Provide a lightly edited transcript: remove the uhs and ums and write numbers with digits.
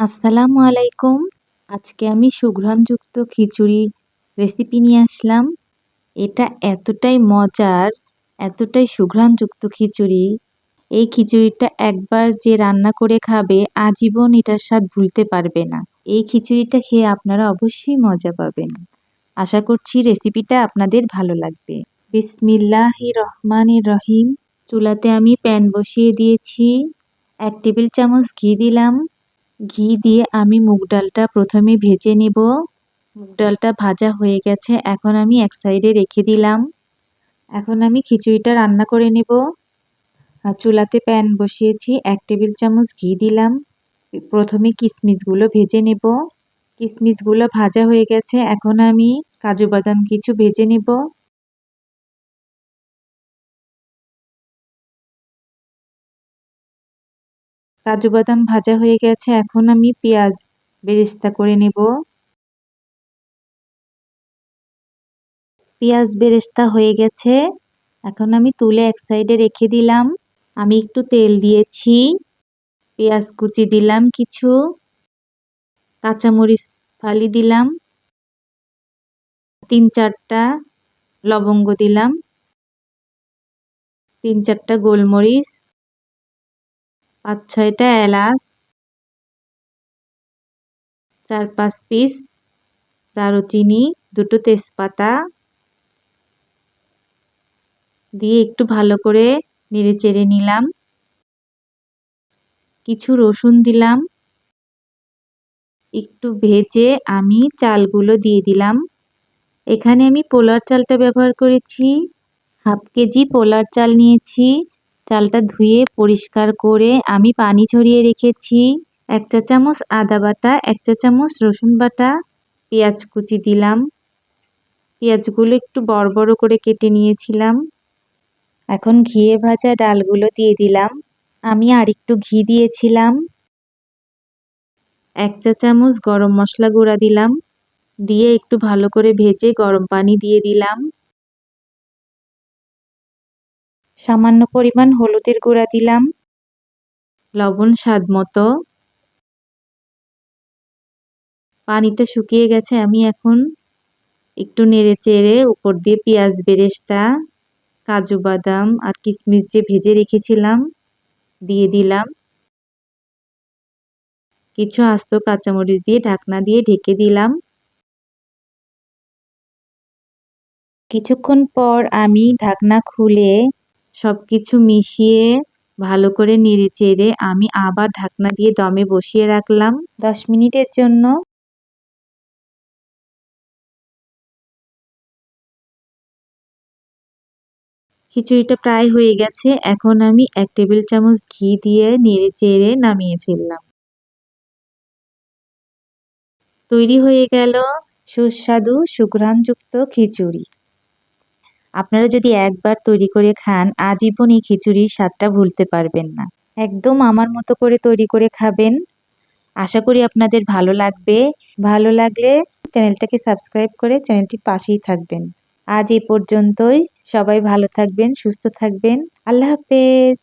আসসালামু আলাইকুম। আজকে আমি সুঘ্রাণযুক্ত খিচুড়ি রেসিপি নিয়ে আসলাম। এটা এতটাই মজার, এতটাই সুঘ্রাণযুক্ত খিচুড়ি। এই খিচুড়িটা একবার যে রান্না করে খাবে আজীবন এটার স্বাদ ভুলতে পারবে না। এই খিচুড়িটা খেয়ে আপনারা অবশ্যই মজা পাবেন। আশা করছি রেসিপিটা আপনাদের ভালো লাগবে। বিসমিল্লাহির রহমানির রহিম। চুলাতে আমি প্যান বসিয়ে দিয়েছি। 1 টেবিল চামচ ঘি দিলাম। ঘি দিয়ে আমি মুগ ডালটা প্রথমে ভেজে নেব। মুগ ডালটা ভাজা হয়ে গেছে, এখন আমি এক সাইডে রেখে দিলাম। এখন আমি খিচুড়িটা রান্না করে নেব। চুলাতে প্যান বসিয়েছি, 1 টেবিল চামচ ঘি দিলাম। প্রথমে কিশমিশগুলো ভেজে নেব। কিশমিশগুলো ভাজা হয়ে গেছে, এখন আমি কাজু বাদাম কিছু ভেজে নেব। কাজু বাদাম ভাজা হয়ে গেছে, এখন আমি পেঁয়াজ বেরেস্তা করে নেব। পেঁয়াজ বেরেস্তা হয়ে গেছে, এখন আমি তুলে এক সাইডে রেখে দিলাম। আমি একটু তেল দিয়েছি, পেঁয়াজ কুচি দিলাম কিছু, কাঁচামরিচ ফালি দিলাম, 3-4টা লবঙ্গ দিলাম, 3-4টা গোলমরিচ, 5-6টা এলাচ, 4-5 পিস দারুচিনি, 2টো তেজপাতা দিয়ে একটু ভালো করে নেড়ে চেড়ে নিলাম। কিছু রসুন দিলাম। একটু ভেজে আমি চালগুলো দিয়ে দিলাম। এখানে আমি পোলার চালটা ব্যবহার করেছি। 1/2 কেজি পোলার চাল নিয়েছি। চালটা ধুয়ে পরিষ্কার করে আমি পানি ঝরিয়ে রেখেছি। 1 চা চামচ আদা বাটা, 1 চা চামচ রসুন বাটা, পেঁয়াজ কুচি দিলাম। পেঁয়াজগুলো একটু বড় বড় করে কেটে নিয়েছিলাম। এখন ঘিয়ে ভাজা ডালগুলো দিয়ে দিলাম। আমি আরেকটু ঘি দিয়েছিলাম। 1 চা চামচ গরম মশলা গুঁড়া দিলাম। দিয়ে একটু ভালো করে ভেজে গরম পানি দিয়ে দিলাম। সামান্য পরিমাণ হলুদের গুঁড়া দিলাম। লবণ স্বাদ মতো। পানিটা শুকিয়ে গেছে, আমি এখন একটু নেড়ে চেড়ে উপর দিয়ে পেঁয়াজ বেরেস্তা, কাজু বাদাম আর কিশমিশ যে ভেজে রেখেছিলাম দিয়ে দিলাম। কিছু আস্ত কাঁচামরিচ দিয়ে ঢাকনা দিয়ে ঢেকে দিলাম। কিছুক্ষণ পর আমি ঢাকনা খুলে সবকিছু মিশিয়ে ভালো করে নেড়ে চেড়ে আমি আবার ঢাকনা দিয়ে দমে বসিয়ে রাখলাম 10 মিনিটের জন্য। খিচুড়িটা প্রায় হয়ে গেছে, এখন আমি 1 টেবিল চামচ ঘি দিয়ে নেড়ে চেড়ে নামিয়ে ফেললাম। তৈরি হয়ে গেল সুস্বাদু সুঘ্রাণযুক্ত খিচুড়ি। আপনারা যদি একবার তৈরি করে খান আজীবন এই খিচুড়ির স্বাদটা ভুলতে পারবেন না। একদম আমার মতো করে তৈরি করে খাবেন। আশা করি আপনাদের ভালো লাগবে। ভালো লাগলে চ্যানেলটাকে সাবস্ক্রাইব করে চ্যানেলটির পাশেই থাকবেন। আজ এই পর্যন্তই। সবাই ভালো থাকবেন, সুস্থ থাকবেন। আল্লাহ হাফেজ।